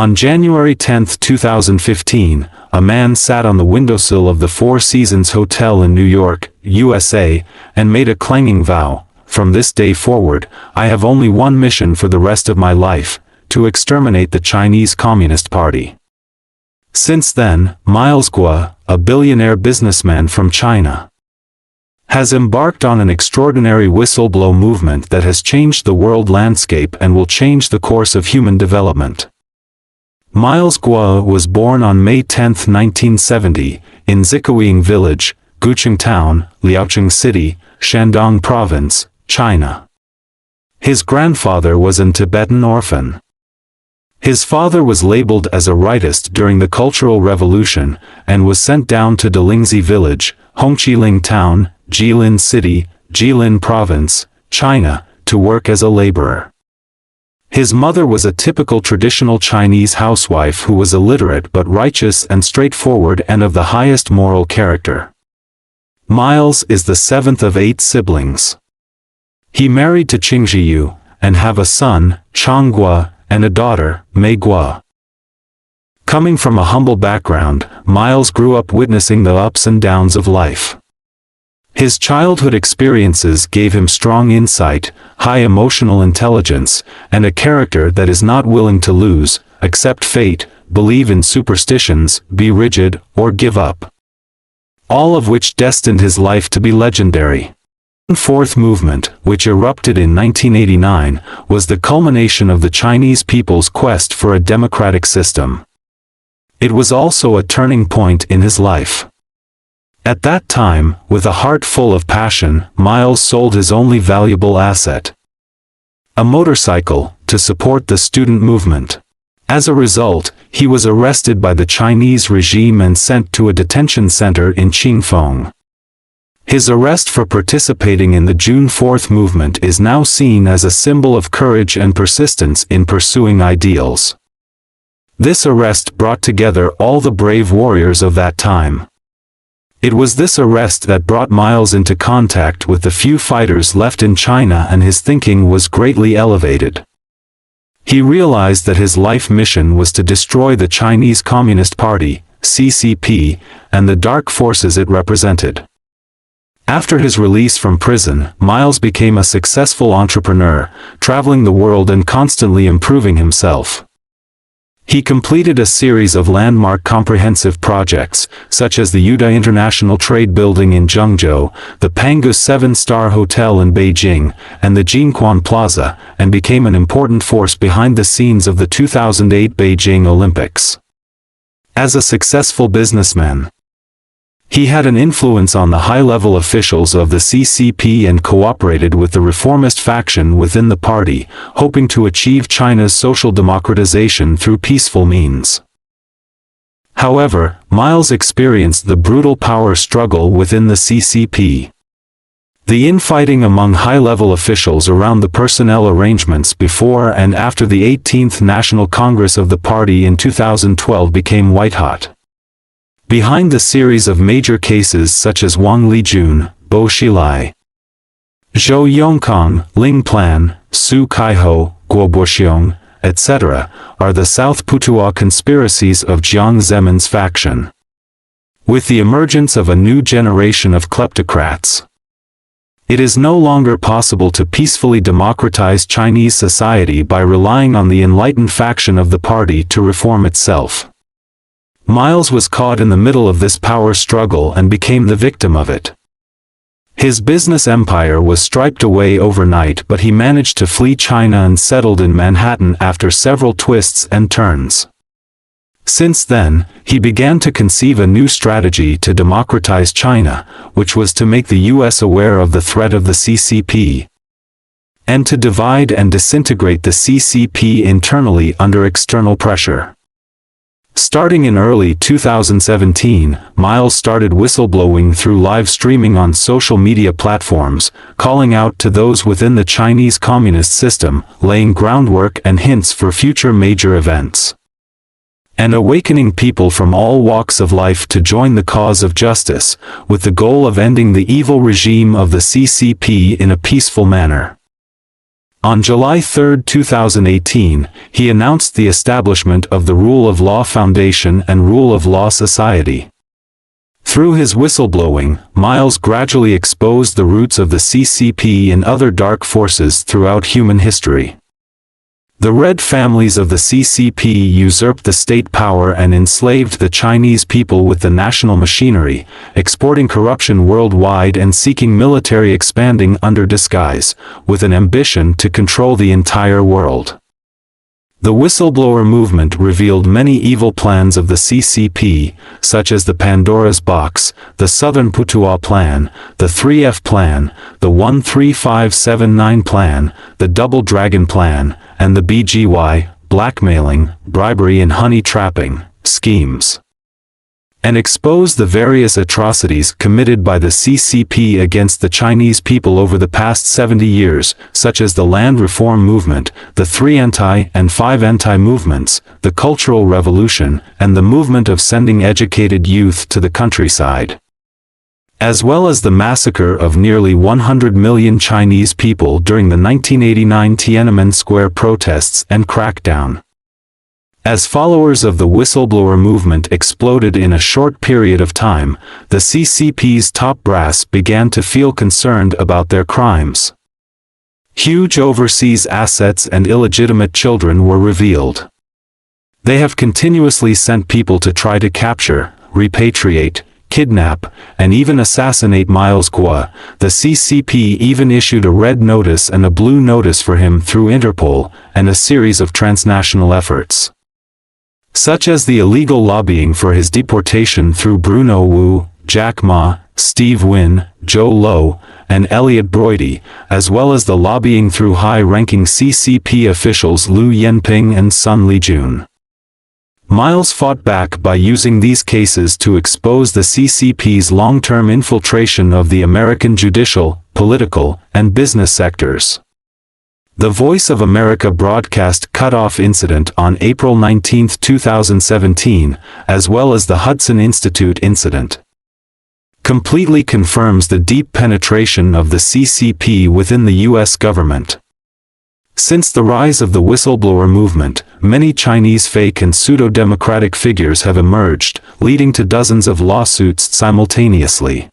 On January 10, 2015, a man sat on the windowsill of the Four Seasons Hotel in New York, USA, and made a clanging vow: "From this day forward, I have only one mission for the rest of my life, to exterminate the Chinese Communist Party." Since then, Miles Guo, a billionaire businessman from China, has embarked on an extraordinary whistleblow movement that has changed the world landscape and will change the course of human development. Miles Guo was born on May 10, 1970, in Zikaoying Village, Gucheng Town, Liaocheng City, Shandong Province, China. His grandfather was an Tibetan orphan. His father was labeled as a rightist during the Cultural Revolution, and was sent down to Dalingzi Village, Hongqiling Town, Jilin City, Jilin Province, China, to work as a laborer. His mother was a typical traditional Chinese housewife who was illiterate but righteous and straightforward and of the highest moral character. Miles is the seventh of 8 siblings. He married to Qingzhiyu, and have a son, Chang Guo, and a daughter, Mei Guo. Coming from a humble background, Miles grew up witnessing the ups and downs of life. His childhood experiences gave him strong insight, high emotional intelligence, and a character that is not willing to lose, accept fate, believe in superstitions, be rigid, or give up. All of which destined his life to be legendary. The Fourth Movement, which erupted in 1989, was the culmination of the Chinese people's quest for a democratic system. It was also a turning point in his life. At that time, with a heart full of passion, Miles sold his only valuable asset, a motorcycle, to support the student movement. As a result, he was arrested by the Chinese regime and sent to a detention center in Qingfeng. His arrest for participating in the June 4th movement is now seen as a symbol of courage and persistence in pursuing ideals. This arrest brought together all the brave warriors of that time. It was this arrest that brought Miles into contact with the few fighters left in China, and his thinking was greatly elevated. He realized that his life mission was to destroy the Chinese Communist Party, CCP, and the dark forces it represented. After his release from prison, Miles became a successful entrepreneur, traveling the world and constantly improving himself. He completed a series of landmark comprehensive projects, such as the Yuda International Trade Building in Zhengzhou, the Pangus 7-star Hotel in Beijing, and the Jinquan Plaza, and became an important force behind the scenes of the 2008 Beijing Olympics. As a successful businessman, he had an influence on the high-level officials of the CCP and cooperated with the reformist faction within the party, hoping to achieve China's social democratization through peaceful means. However, Miles experienced the brutal power struggle within the CCP. The infighting among high-level officials around the personnel arrangements before and after the 18th National Congress of the party in 2012 became white-hot. Behind the series of major cases such as Wang Lijun, Bo Xilai, Zhou Yongkang, Ling Plan, Su Kaiho, Guo Boxiong, etc., are the South Putuo conspiracies of Jiang Zemin's faction. With the emergence of a new generation of kleptocrats, it is no longer possible to peacefully democratize Chinese society by relying on the enlightened faction of the party to reform itself. Miles was caught in the middle of this power struggle and became the victim of it. His business empire was stripped away overnight, but he managed to flee China and settled in Manhattan after several twists and turns. Since then, he began to conceive a new strategy to democratize China, which was to make the US aware of the threat of the CCP, and to divide and disintegrate the CCP internally under external pressure. Starting in early 2017, Miles started whistleblowing through live streaming on social media platforms, calling out to those within the Chinese communist system, laying groundwork and hints for future major events, and awakening people from all walks of life to join the cause of justice, with the goal of ending the evil regime of the CCP in a peaceful manner. On July 3, 2018, he announced the establishment of the Rule of Law Foundation and Rule of Law Society. Through his whistleblowing, Miles gradually exposed the roots of the CCP and other dark forces throughout human history. The Red families of the CCP usurped the state power and enslaved the Chinese people with the national machinery, exporting corruption worldwide and seeking military expanding under disguise, with an ambition to control the entire world. The whistleblower movement revealed many evil plans of the CCP, such as the Pandora's Box, the Southern Putuo Plan, the 3F Plan, the 13579 Plan, the Double Dragon Plan, and the BGY, blackmailing, bribery and honey trapping, schemes, and exposed the various atrocities committed by the CCP against the Chinese people over the past 70 years, such as the land reform movement, the 3 anti and 5 anti-movements, the Cultural Revolution, and the movement of sending educated youth to the countryside, as well as the massacre of nearly 100 million Chinese people during the 1989 Tiananmen Square protests and crackdown. As followers of the whistleblower movement exploded in a short period of time, the CCP's top brass began to feel concerned about their crimes. Huge overseas assets and illegitimate children were revealed. They have continuously sent people to try to capture, repatriate, kidnap, and even assassinate Miles Guo. The CCP even issued a red notice and a blue notice for him through Interpol, and a series of transnational efforts, such as the illegal lobbying for his deportation through Bruno Wu, Jack Ma, Steve Wynn, Joe Low, and Elliot Broidy, as well as the lobbying through high-ranking CCP officials Liu Yanping and Sun Lijun. Miles fought back by using these cases to expose the CCP's long-term infiltration of the American judicial, political, and business sectors. The Voice of America broadcast cut-off incident on April 19, 2017, as well as the Hudson Institute incident, completely confirms the deep penetration of the CCP within the U.S. government. Since the rise of the whistleblower movement, many Chinese fake and pseudo-democratic figures have emerged, leading to dozens of lawsuits simultaneously.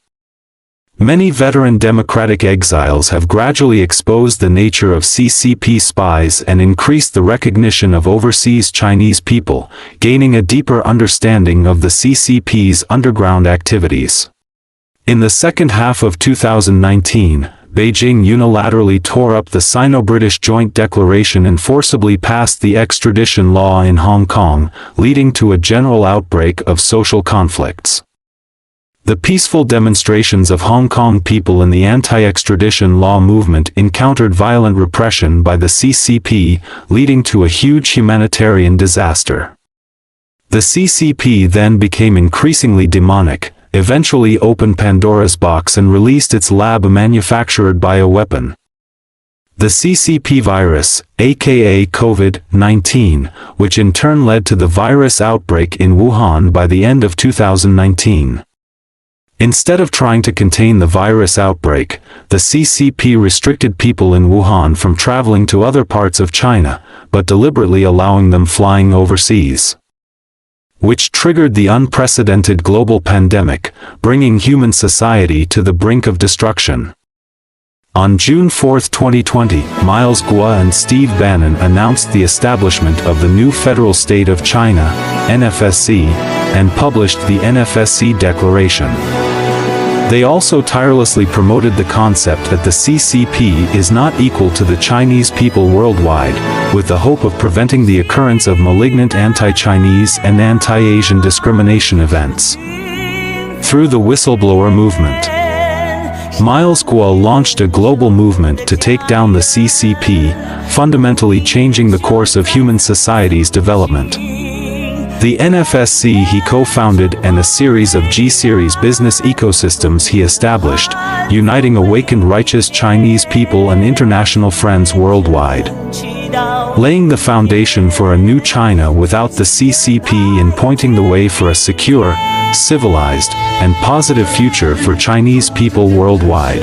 Many veteran democratic exiles have gradually exposed the nature of CCP spies and increased the recognition of overseas Chinese people, gaining a deeper understanding of the CCP's underground activities. In the second half of 2019, Beijing unilaterally tore up the Sino-British Joint Declaration and forcibly passed the extradition law in Hong Kong, leading to a general outbreak of social conflicts. The peaceful demonstrations of Hong Kong people in the anti-extradition law movement encountered violent repression by the CCP, leading to a huge humanitarian disaster. The CCP then became increasingly demonic, eventually opened Pandora's box and released its lab-manufactured bioweapon, the CCP virus, aka COVID-19, which in turn led to the virus outbreak in Wuhan by the end of 2019. Instead of trying to contain the virus outbreak, the CCP restricted people in Wuhan from traveling to other parts of China, but deliberately allowing them flying overseas, which triggered the unprecedented global pandemic, bringing human society to the brink of destruction. On June 4, 2020, Miles Guo and Steve Bannon announced the establishment of the new Federal State of China, NFSC, and published the NFSC Declaration. They also tirelessly promoted the concept that the CCP is not equal to the Chinese people worldwide, with the hope of preventing the occurrence of malignant anti-Chinese and anti-Asian discrimination events. Through the whistleblower movement, Miles Guo launched a global movement to take down the CCP, fundamentally changing the course of human society's development. The NFSC he co-founded and a series of G-series business ecosystems he established, uniting awakened righteous Chinese people and international friends worldwide, laying the foundation for a new China without the CCP and pointing the way for a secure, civilized, and positive future for Chinese people worldwide.